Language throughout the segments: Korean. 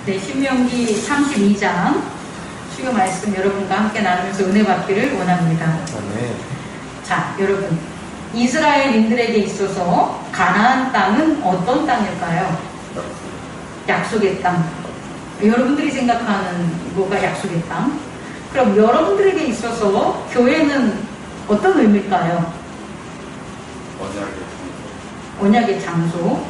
네, 신명기 32장 주요 말씀 여러분과 함께 나누면서 은혜 받기를 원합니다. 아멘. 자, 여러분, 이스라엘인들에게 있어서 가나안 땅은 어떤 땅일까요? 약속의 땅. 여러분들이 생각하는 뭐가 약속의 땅? 그럼 여러분들에게 있어서 교회는 어떤 의미일까요? 언약의 장소.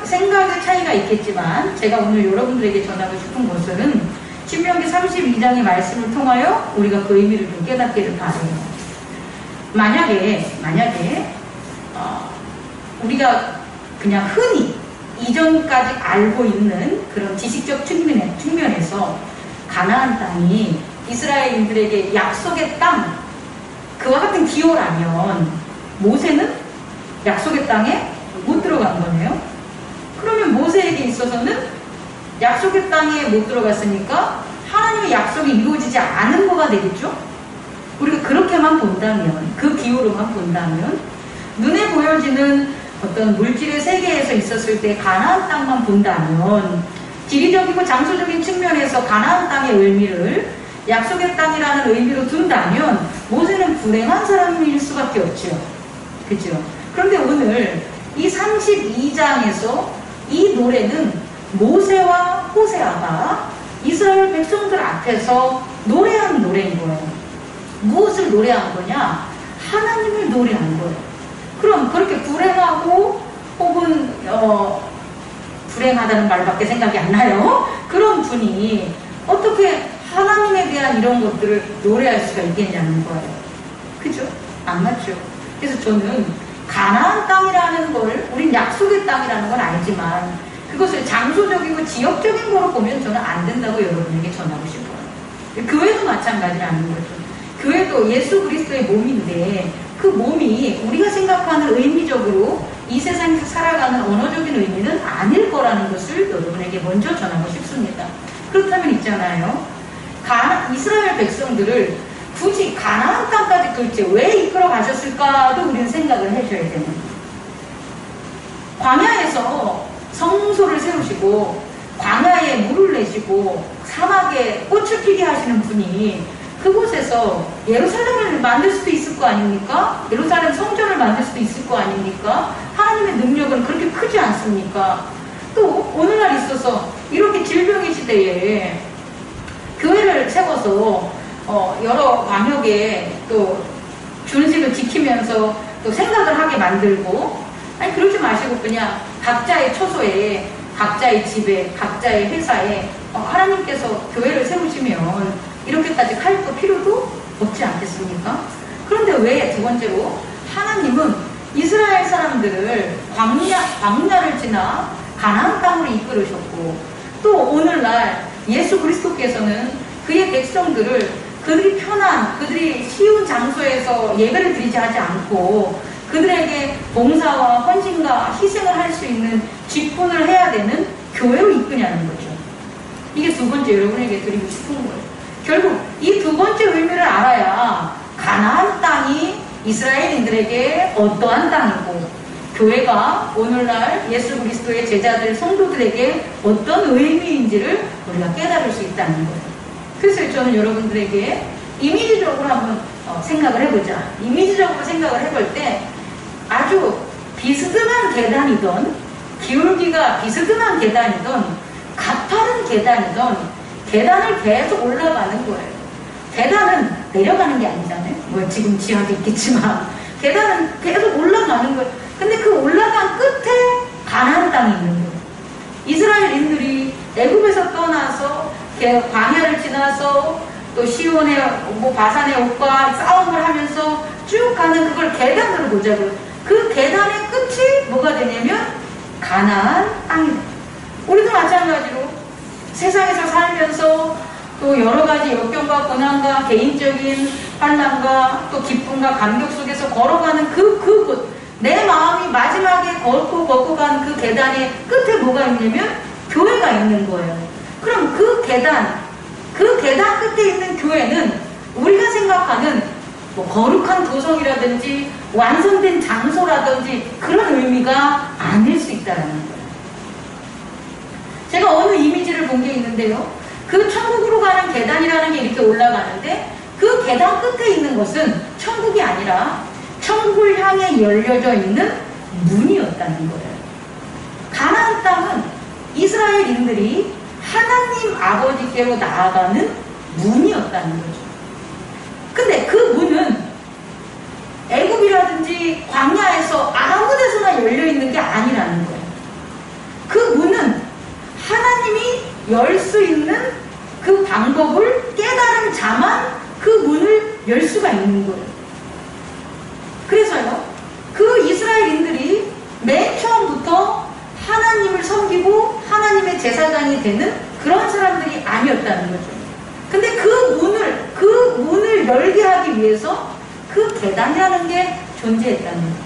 생각의 차이가 있겠지만 제가 오늘 여러분들에게 전하고 싶은 것은 신명기 32장의 말씀을 통하여 우리가 그 의미를 좀 깨닫기를 바라요. 만약에 우리가 그냥 흔히 이전까지 알고 있는 그런 지식적 측면에서 가나안 땅이 이스라엘인들에게 약속의 땅, 그와 같은 기호라면 모세는 약속의 땅에 못 들어간 거네요. 그러면 모세에게 있어서는 약속의 땅에 못 들어갔으니까 하나님의 약속이 이루어지지 않은 거가 되겠죠? 우리가 그렇게만 본다면, 그 기호로만 본다면, 눈에 보여지는 어떤 물질의 세계에서 있었을 때 가나안 땅만 본다면, 지리적이고 장소적인 측면에서 가나안 땅의 의미를 약속의 땅이라는 의미로 둔다면 모세는 불행한 사람일 수밖에 없죠. 그죠? 그런데 오늘 이 32장에서 이 노래는 모세와 호세아가 이스라엘 백성들 앞에서 노래한 노래인 거예요. 무엇을 노래한 거냐? 하나님을 노래한 거예요. 그럼 그렇게 불행하고 혹은 불행하다는 말밖에 생각이 안 나요. 그런 분이 어떻게 하나님에 대한 이런 것들을 노래할 수가 있겠냐는 거예요. 그죠? 안 맞죠? 그래서 저는 가나안 땅이라는 걸, 우린 약속의 땅이라는 건 알지만 그것을 장소적이고 지역적인 거로 보면 저는 안 된다고 여러분에게 전하고 싶어요. 교회도 마찬가지라는 거죠. 교회도 예수 그리스도의 몸인데 그 몸이 우리가 생각하는 의미적으로 이 세상에서 살아가는 언어적인 의미는 아닐 거라는 것을 여러분에게 먼저 전하고 싶습니다. 그렇다면 있잖아요. 이스라엘 백성들을 굳이 가나안 땅까지 도대체 왜 이끌어 가셨을까도 우리는 생각을 해줘야 되는 거예요. 광야에서 성소를 세우시고 광야에 물을 내시고 사막에 꽃을 피게 하시는 분이 그곳에서 예루살렘을 만들 수도 있을 거 아닙니까? 예루살렘 성전을 만들 수도 있을 거 아닙니까? 하나님의 능력은 그렇게 크지 않습니까? 또 오늘날 있어서 이렇게 질병의 시대에 교회를 세워서 여러 광역에 또 준식을 지키면서 또 생각을 하게 만들고, 아니 그러지 마시고 그냥 각자의 처소에, 각자의 집에, 각자의 회사에 하나님께서 교회를 세우시면 이렇게까지 할 필요도 없지 않겠습니까? 그런데 왜 두 번째로 하나님은 이스라엘 사람들을 광야를 지나 가나안 땅으로 이끌으셨고, 또 오늘날 예수 그리스도께서는 그의 백성들을 그들이 편한, 그들이 쉬운 장소에서 예배를 드리지 하지 않고 그들에게 봉사와 헌신과 희생을 할 수 있는 직분을 해야 되는 교회로 이끄냐는 거죠. 이게 두 번째 여러분에게 드리고 싶은 거예요. 결국 이 두 번째 의미를 알아야 가나안 땅이 이스라엘인들에게 어떠한 땅이고 교회가 오늘날 예수 그리스도의 제자들 성도들에게 어떤 의미인지를 우리가 깨달을 수 있다는 거예요. 그래서 저는 여러분들에게 이미지적으로 한번 생각을 해보자. 이미지적으로 생각을 해볼 때 아주 비스듬한 계단이던, 기울기가 비스듬한 계단이던, 가파른 계단이던 계단을 계속 올라가는 거예요. 계단은 내려가는 게 아니잖아요. 뭐 지금 지하도 있겠지만 계단은 계속 올라가는 거예요. 근데 그 올라간 끝에 가나안 땅이 있는 거예요. 이스라엘인들이 애굽에서 떠나서 광야를 지나서 또 시온의 바산의 옥과 싸움을 하면서 쭉 가는 그걸 계단으로 보자고요. 그 계단의 끝이 뭐가 되냐면 가나안 땅이다. 우리도 마찬가지로 세상에서 살면서 또 여러 가지 역경과 고난과 개인적인 환난과 또 기쁨과 감격 속에서 걸어가는 그곳, 내 마음이 마지막에 걷고 가는 그 계단의 끝에 뭐가 있냐면 교회가 있는 거예요. 그럼 그 계단 끝에 있는 교회는 우리가 생각하는 뭐 거룩한 도성이라든지 완성된 장소라든지 그런 의미가 아닐 수 있다는 거예요. 좋은 게 있는데요. 그 천국으로 가는 계단이라는 게 이렇게 올라가는데 그 계단 끝에 있는 것은 천국이 아니라 천국을 향해 열려져 있는 문이었다는 거예요. 가나안 땅은 이스라엘인들이 하나님 아버지께로 나아가는 문이었다는 거죠. 근데 그 문은 애굽이라든지 광야에서 아무 데서나 열려있는 게 아니라는 거예요. 그 문은 하나님이 열 수 있는 그 방법을 깨달은 자만 그 문을 열 수가 있는 거예요. 그래서요, 그 이스라엘인들이 맨 처음부터 하나님을 섬기고 하나님의 제사장이 되는 그런 사람들이 아니었다는 거죠. 근데 그 문을 열게 하기 위해서 그 계단이라는 게 존재했다는 거예요.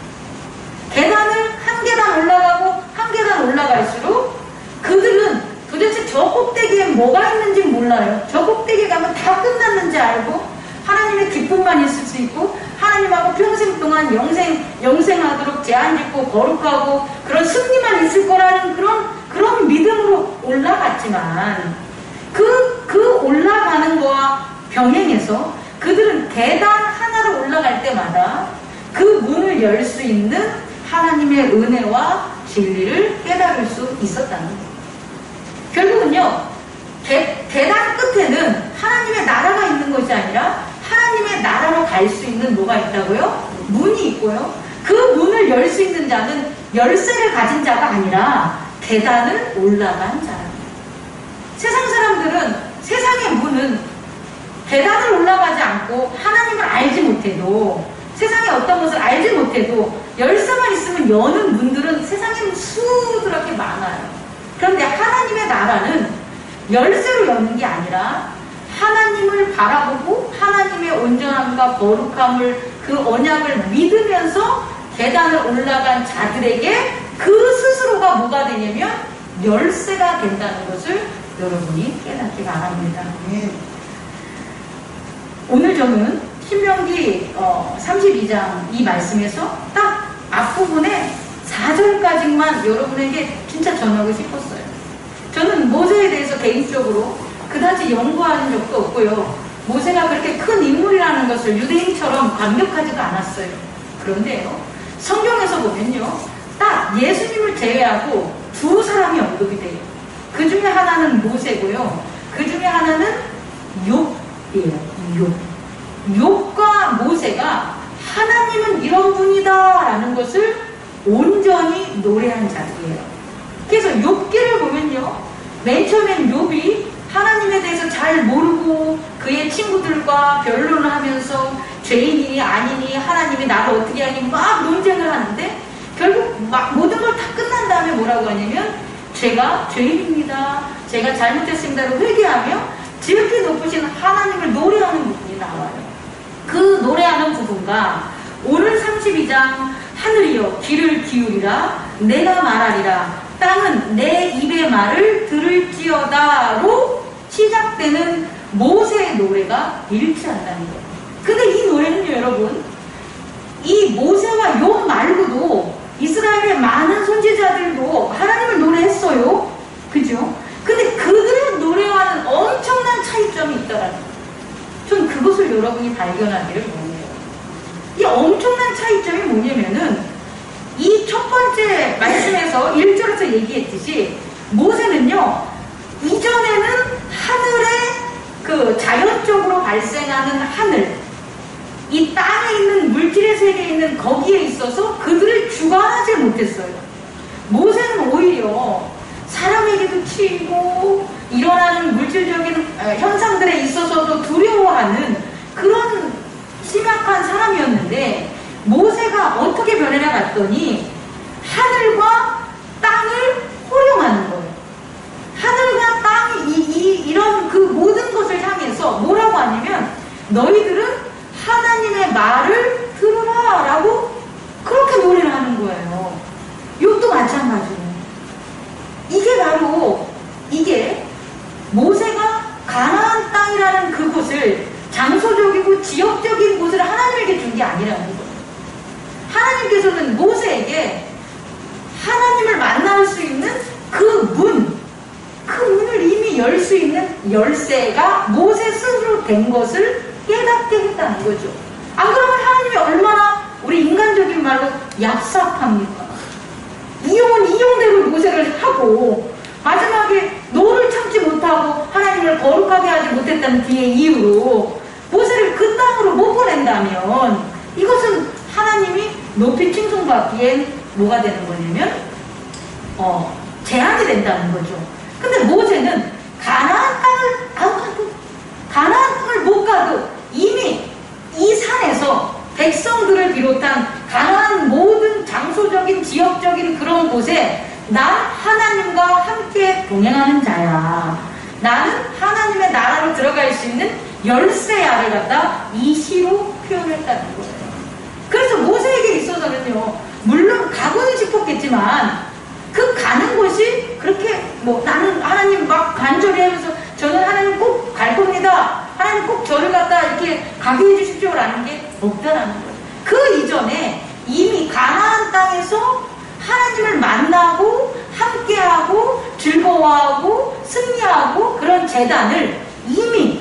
계단을 한 계단 올라가고 한 계단 올라갈수록 그들은 도대체 저 꼭대기에 뭐가 있는지 몰라요. 저 꼭대기에 가면 다 끝났는지 알고 하나님의 기쁨만 있을 수 있고 하나님하고 평생 동안 영생하도록 제한 짓고 거룩하고 그런 승리만 있을 거라는 그런 믿음으로 올라갔지만 그 올라가는 거와 병행해서 그들은 계단 하나를 올라갈 때마다 그 문을 열 수 있는 하나님의 은혜와 진리를 깨달을 수 있었다는 거예요. 결국은요, 계단 끝에는 하나님의 나라가 있는 것이 아니라 하나님의 나라로 갈 수 있는 뭐가 있다고요? 문이 있고요. 그 문을 열 수 있는 자는 열쇠를 가진 자가 아니라 계단을 올라간 자랍니다. 세상 사람들은 세상의 문은 계단을 올라가지 않고 하나님을 알지 못해도 세상의 어떤 것을 알지 못해도 열쇠만 있으면 여는 문들은 세상에 수두럽게 많아요. 그런데 하나님의 나라는 열쇠로 여는 게 아니라 하나님을 바라보고 하나님의 온전함과 거룩함을 그 언약을 믿으면서 계단을 올라간 자들에게 그 스스로가 뭐가 되냐면 열쇠가 된다는 것을 여러분이 깨닫기 바랍니다. 오늘 저는 신명기 32장 이 말씀에서 딱 앞부분에 4절까지만 여러분에게 진짜 전하고 싶었어요. 저는 모세에 대해서 개인적으로 그다지 연구하는 적도 없고요. 모세가 그렇게 큰 인물이라는 것을 유대인처럼 완벽하지도 않았어요. 그런데요, 성경에서 보면요, 딱 예수님을 제외하고 두 사람이 언급이 돼요. 그 중에 하나는 모세고요. 그 중에 하나는 욥이에요. 욥과 모세가 하나님은 이런 분이다 라는 것을 온전히 노래한 자리예요. 그래서 욥기를 보면요, 맨 처음엔 욥이 하나님에 대해서 잘 모르고 그의 친구들과 변론을 하면서 죄인이니 아니니 하나님이 나를 어떻게 하니 막 논쟁을 하는데 결국 막 모든 걸 다 끝난 다음에 뭐라고 하냐면 제가 죄인입니다, 제가 잘못했습니다로 회개하며 지극히 높으신 하나님을 노래하는 부분이 나와요. 그 노래하는 부분과 오늘 32장 하늘이여 귀를 기울이라 내가 말하리라 땅은 내 입의 말을 들을지어다로 시작되는 모세의 노래가 일치한다는 거예요. 근데 이 노래는요, 여러분, 이 모세와 욥 말고도 이스라엘의 많은 선지자들도 하나님을 노래했어요. 그죠? 근데 그들의 노래와는 엄청난 차이점이 있다라는 거예요. 전 그것을 여러분이 발견하기를 원해요. 이 엄청난 차이점이 뭐냐면은 이 첫 번째 말씀에서 1절에서 얘기했듯이 모세는요, 이전에는 하늘에 그 자연적으로 발생하는 하늘, 이 땅에 있는 물질의 세계에 있는 거기에 있어서 그들을 주관하지 못했어요. 모세는 오히려 사람에게도 치이고 일어나는 물질적인 현상들에 있어서도 두려워하는 그런 심약한 사람이었는데 모세가 어떻게 변해나 갔더니 하늘과 땅을 호령하는 거예요. 하늘과 땅이 이런 그 모든 것을 향해서 뭐라고 하냐면 너희들은 하나님의 말을 들으라 라고 그렇게 노래를 하는 거예요. 욥도 마찬가지예요. 이게 바로 모세가 가나안 땅이라는 그곳을 장소적이고 지역적인 곳을 하나님에게 준 게 아니라는 거예요. 하나님께서는 모세에게 하나님을 만날 수 있는 그 문을 이미 열쇠가 모세 스스로 된 것을 깨닫게 했다는 거죠. 안 그러면 하나님이 얼마나 우리 인간적인 말로 얍삽합니까? 이용은 이용대로 모세를 하고 마지막에 노를 참지 못하고 하나님을 거룩하게 하지 못했다는 뒤의 이유로 모세를 그 땅으로 못 보낸다면 이것은 하나님이 높이 칭송받기엔 뭐가 되는 거냐면 제한이 된다는 거죠. 근데 모세는 가나안 땅을 못 가도 이미 이 산에서 백성들을 비롯한 가나안 모든 장소적인 지역적인 그런 곳에 난 하나님과 함께 동행하는 자야. 나는 하나님의 나라로 들어갈 수 있는 열쇠야를 갖다 이 시로 표현했다는 거예요. 그래서 모세에게 있어서는요, 물론 가고는 싶었겠지만 그 가는 곳이 그렇게 나는 하나님 막 간절히 하면서 저는 하나님 꼭 갈 겁니다. 하나님 꼭 저를 갖다 이렇게 가게 해주십시오라는 게 없다라는 거예요. 그 이전에 이미 가나안 땅에서 하나님을 만나고 함께하고 즐거워하고 승리하고 그런 재단을 이미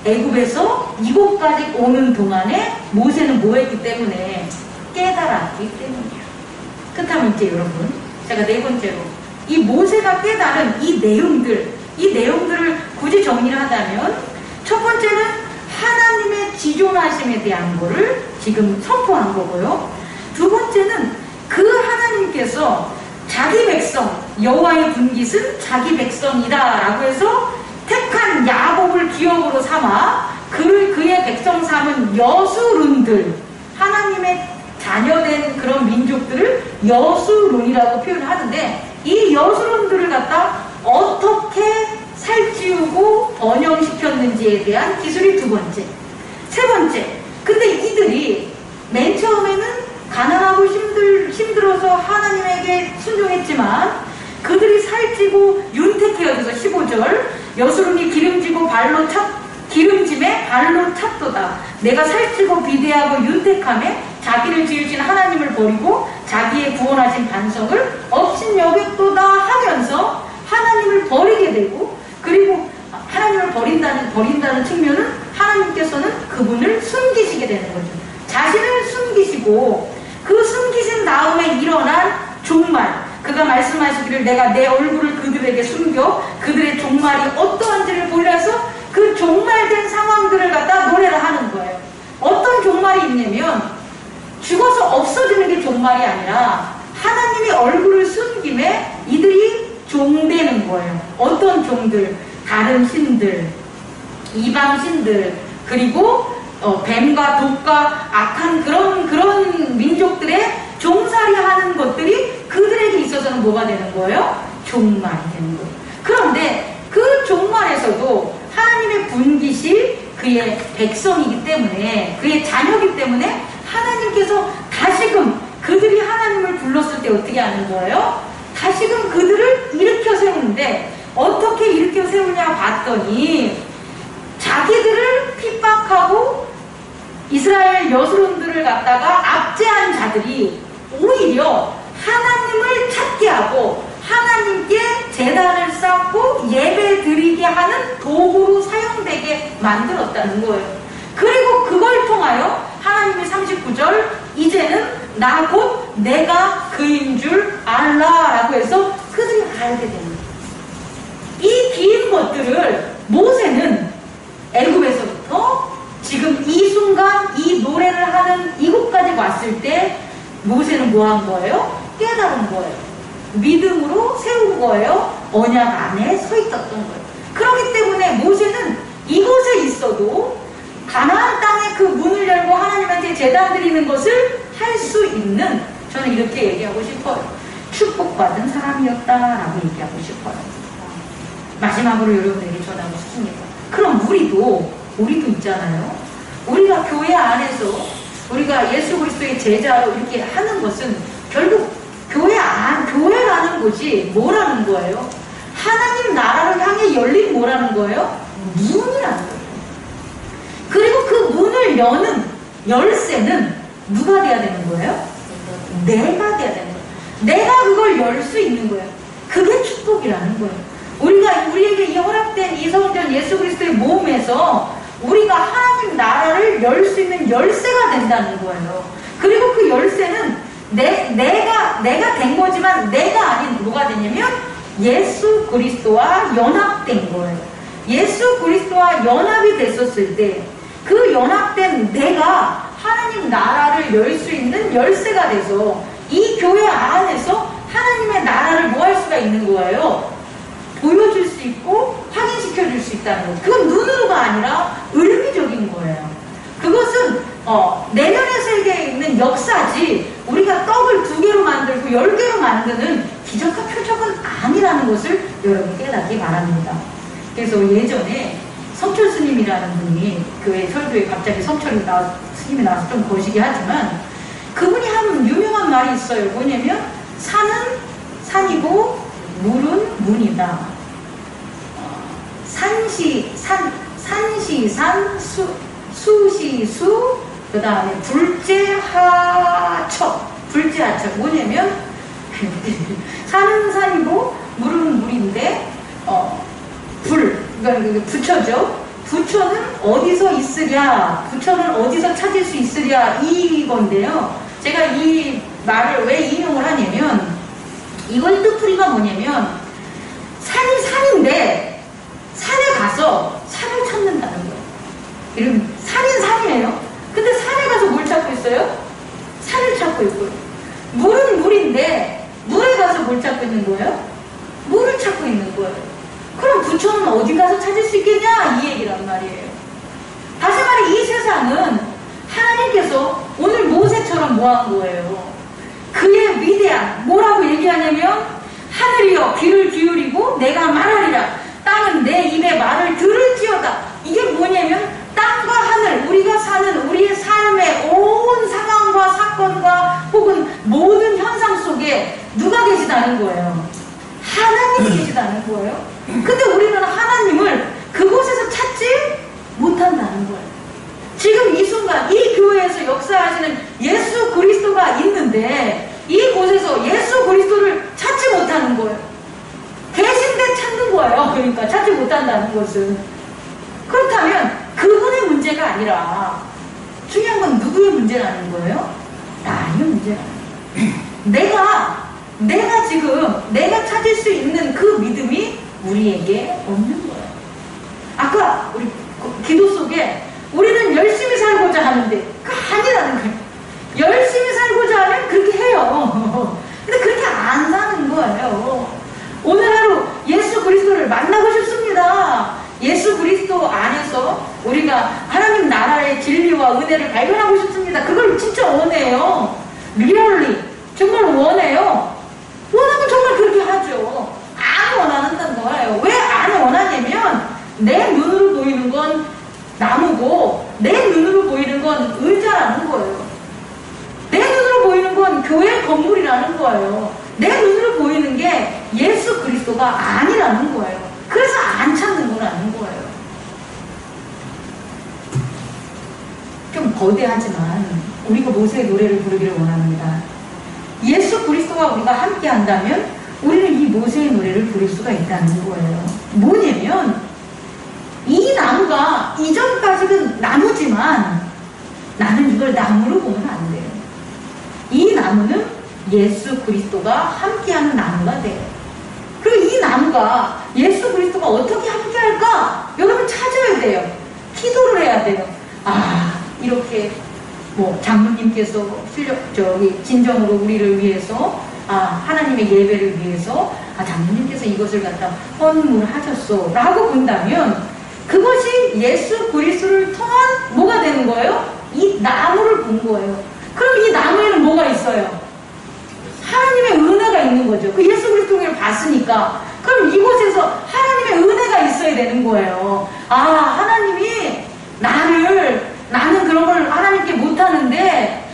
애굽에서 이곳까지 오는 동안에 모세는 뭐 했기 때문에 깨달았기 때문이에요. 그렇다면 이제 여러분, 제가 네 번째로 이 모세가 깨달은 이 내용들을 굳이 정리를 하자면 첫 번째는 하나님의 지존하심에 대한 거를 지금 선포한 거고요. 두 번째는 그 하나님께서 자기 백성, 여호와의 분깃은 자기 백성이다 라고 해서 택한 야곱을 기업으로 삼아 그의 백성 삼은 여수론들, 하나님의 자녀된 그런 민족들을 여수론이라고 표현하는데 이 여수론들을 갖다 어떻게 살찌우고 번영시켰는지에 대한 기술이 두 번째. 세 번째, 근데 이들이 맨 처음에는 가난하고 힘들어서 하나님에게 순종했지만 그들이 살찌고 윤택해져서 15절 여수론이 기름짐에 발로 찼도다. 내가 살찌고 비대하고 윤택함에 자기를 지으신 하나님을 버리고 자기의 구원하신 반석을 업신여겼도다 하면서 하나님을 버리게 되고, 그리고 하나님을 버린다는 측면은 하나님께서는 그분을 숨기시게 되는 거죠. 자신을 숨기시고 그 숨기신 다음에 일어난 종말, 그가 말씀하시기를 내가 내 얼굴을 그들에게 숨겨 그들의 종말이 어떠한지를 보이라서 그 종말된 상황들을 갖다 노래를 하는 거예요. 어떤 종말이 있냐면 죽어서 없어지는 게 종말이 아니라 하나님의 얼굴을 숨김에 이들이 종되는 거예요. 어떤 종들? 다른 신들, 이방 신들, 그리고 뱀과 독과 악한 그런 민족들의 종살이하는 것들이 그들에게 있어서는 뭐가 되는 거예요? 종말이 되는 거예요. 그런데 그 종말에서도 하나님의 분깃이 그의 백성이기 때문에, 그의 자녀이기 때문에 하나님께서 다시금 그들이 하나님을 불렀을 때 어떻게 하는 거예요? 다시금 그들을 일으켜 세우는데 어떻게 일으켜 세우냐 봤더니 자기들을 핍박하고 이스라엘 여수론들을 갖다가 압제한 자들이 오히려 하나님을 찾게 하고 하나님께 제단을 쌓고 예배 드리게 하는 도구로 사용되게 만들었다는 거예요. 그리고 그걸 통하여 하나님의 39절 이제는 나 곧 내가 그인 줄 알라라고 해서 그들이 알게 됩니다. 이 긴 것들을 모세는 애굽에서부터 지금 이 순간 이 노래를 하는 이곳까지 왔을 때 모세는 뭐 한 거예요? 깨달은 거예요. 믿음으로 세운 거예요. 언약 안에 서 있었던 거예요. 그렇기 때문에 모세는 이곳에 있어도 가나안 땅에 그 문을 열고 하나님한테 제단 드리는 것을 할 수 있는, 저는 이렇게 얘기하고 싶어요. 축복받은 사람이었다라고 얘기하고 싶어요. 마지막으로 여러분에게 전하고 싶습니다. 그럼 우리도 있잖아요. 우리가 교회 안에서 우리가 예수 그리스도의 제자로 이렇게 하는 것은 결국 교회라는 곳이 뭐라는 거예요? 하나님 나라를 향해 열린 뭐라는 거예요? 문이라는 거예요. 그리고 그 문을 여는 열쇠는 누가 돼야 되는 거예요? 내가 돼야 되는 거예요. 내가 그걸 열 수 있는 거예요. 그게 축복이라는 거예요. 우리에게 우리에게 이 허락된 이성전 예수 그리스도의 몸에서 우리가 하나님 나라를 열 수 있는 열쇠가 된다는 거예요. 그리고 그 열쇠는 내가 된 거지만 내가 아닌 누가 되냐면 예수 그리스도와 연합된 거예요. 예수 그리스도와 연합이 됐었을 때 그 연합된 내가 하나님 나라를 열 수 있는 열쇠가 돼서 이 교회 안에서 하나님의 나라를 뭐 할 수가 있는 거예요? 보여줄 수 있고 확인시켜 줄 수 있다는 거. 그건 눈으로가 아니라 의미적인 거예요. 그것은 내면의 세계에 있는 역사지 우리가 떡을 2개로 만들고 10개로 만드는 기적과 표적은 아니라는 것을 여러분 깨닫기 바랍니다. 그래서 예전에 성철 스님이라는 분이 교회 설교에 갑자기 스님이 나와서 좀 거시기 하지만 그분이 한 유명한 말이 있어요. 뭐냐면 산은 산이고 물은 문이다. 산시산 수시수 그 다음에 불제하척 뭐냐면 산은 산이고 물은 물인데 그러니까 부처죠. 부처는 어디서 있으랴, 부처는 어디서 찾을 수 있으랴 이건데요. 제가 이 말을 왜 인용을 하냐면 이걸 뜻풀이가 뭐냐면 산이 산인데 산에 가서 산을 찾는다는 거예요. 이러면 산인 산이에요. 근데 산에 가서 뭘 찾고 있어요? 산을 찾고 있고요. 물은 물인데 물에 가서 뭘 찾고 있는 거예요? 물을 찾고 있는 거예요. 그럼 부처는 어디 가서 찾을 수 있겠냐? 이 얘기란 말이에요. 다시 말해 이 세상은 하나님께서 오늘 모세처럼 뭐 한 거예요? 그의 위대한 뭐라고 얘기하냐면 하늘이여 귀를 기울이고 내가 말하리라 땅은 내 입의 말을 들을지어다. 이게 뭐냐면 땅과 하늘 우리가 사는 우리의 삶의 온 상황과 사건과 혹은 모든 현상 속에 누가 계시다는 거예요? 하나님이 계시다는 거예요. 근데 우리는 하나님을 그곳에서 찾지 못한다는 거예요. 지금 이 순간 이 교회에서 역사하시는 예수 그리스도가 있는데 이곳에서 예수 그리스도를 찾지 못하는 거예요. 계신데 찾는 거예요. 그러니까 찾지 못한다는 것은. 그렇다면 그분의 문제가 아니라 중요한 건 누구의 문제라는 거예요? 나의 문제라는 거예요. 내가 지금 내가 찾을 수 있는 그 믿음이 우리에게 없는 거예요. 아까 우리 기도 속에 우리는 열심히 살고자 하는데 그 아니라는 거예요. 열심히 살고자 하면 그렇게 해요. 근데 그렇게 안 사는 거예요. 오늘 하루 예수 그리스도를 만나고 싶습니다. 예수 그리스도 안에서 우리가 하나님 나라의 진리와 은혜를 발견하고 싶습니다. 그걸 진짜 원해요. 리얼리 정말 원해요. 원하면 정말 그렇게 하죠. 안 원한다는 거예요. 왜 안 원하냐면 내 눈으로 보이는 건 나무고 내 눈으로 보이는 건 의자라는 거예요. 내 눈으로 보이는 건 교회 건물이라는 거예요. 내 눈으로 보이는 게 예수 그리스도가 아니라는 거예요. 그래서 안 찾는 거라는 거예요. 좀 거대하지만 우리가 모세의 노래를 부르기를 원합니다. 예수 그리스도와 우리가 함께 한다면 우리는 이 모세의 노래를 부를 수가 있다는 거예요. 뭐냐면 이 나무가 이전까지는 나무지만 나는 이걸 나무로 보면 안 돼요. 이 나무는 예수 그리스도가 함께하는 나무가 돼요. 그리고 이 나무가 예수 그리스도가 어떻게 함께할까? 여러분 찾아야 돼요. 기도를 해야 돼요. 이렇게 장로님께서 진정으로 우리를 위해서 하나님의 예배를 위해서 장로님께서 이것을 갖다 헌물하셨어 라고 본다면 그것이 예수 그리스도를 통한 뭐가 되는 거예요? 이 나무를 본 거예요. 그럼 이 나무에는 뭐가 있어요? 하나님의 은혜가 있는 거죠. 그 예수 그리스도를 봤으니까. 그럼 이곳에서 하나님의 은혜가 있어야 되는 거예요. 하나님이 나는 그런 걸 하나님께 못하는데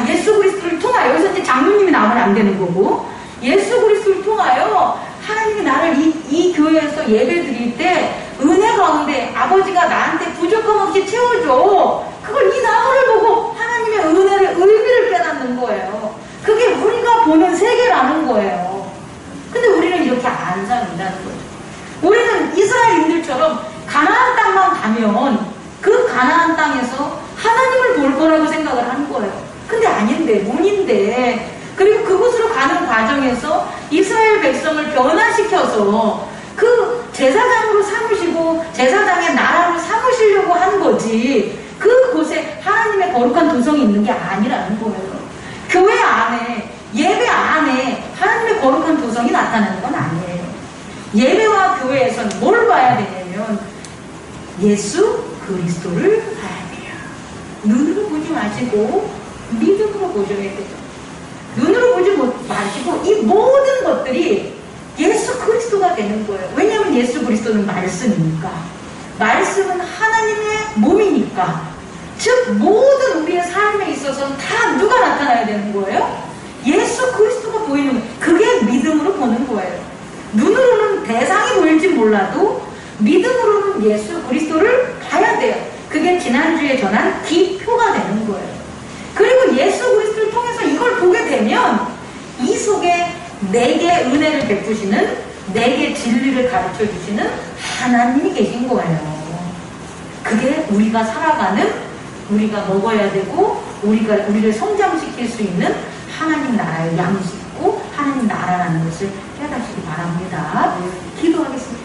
예수 그리스도를 통하여 여기서 이제 장로님이 나오면 안 되는 거고 예수 그리스도를 통하여 하나님이 나를 이 교회에서 예배 드릴 때 은혜 가운데 아버지가 나한테 부족함 없이 채워줘. 그걸 이 나무를 보고 하나님의 은혜를 의미를 깨닫는 거예요. 그게 우리가 보는 세계라는 거예요. 근데 우리는 이렇게 안 산다는 거죠. 우리는 이스라엘 이스라엘처럼 가나안 땅만 가면 그 가나안 땅에서 하나님을 볼 거라고 생각을 하는 거예요. 근데 아닌데, 문인데. 그리고 그곳으로 가는 과정에서 이스라엘 백성을 변화시켜서 그 제사장으로 삼으시고 제사장의 나라로 삼으시려고 한 거지, 그곳에 하나님의 거룩한 도성이 있는 게 아니라는 거예요. 교회 안에, 예배 안에 하나님의 거룩한 도성이 나타나는 건 아니에요. 예배와 교회에서는 뭘 봐야 되냐면 예수 그리스도를 봐야 돼요. 눈으로 보지 마시고 믿음으로 보셔야 되죠. 눈으로 보지 마시고 이 모든 것들이 예수 그리스도가 되는 거예요. 왜냐하면 예수 그리스도는 말씀이니까. 말씀은 하나님의 몸이니까. 즉 모든 우리의 삶에 있어서는 다 누가 나타나야 되는 거예요? 예수 그리스도가 보이는 거예요. 그게 믿음으로 보는 거예요. 눈으로는 대상이 보일지 몰라도 믿음으로는 예수 그리스도를 봐야 돼요. 그게 지난주에 전한 기표가 되는 거예요. 그리고 예수 그리스도를 통해서 이걸 보게 되면 이 속에 내게 은혜를 베푸시는, 내게 진리를 가르쳐 주시는 하나님이 계신 거예요. 그게 우리가 살아가는, 우리가 먹어야 되고 우리를 성장시킬 수 있는 하나님 나라의 양식이고 하나님 나라라는 것을 깨닫시기 바랍니다. 기도하겠습니다.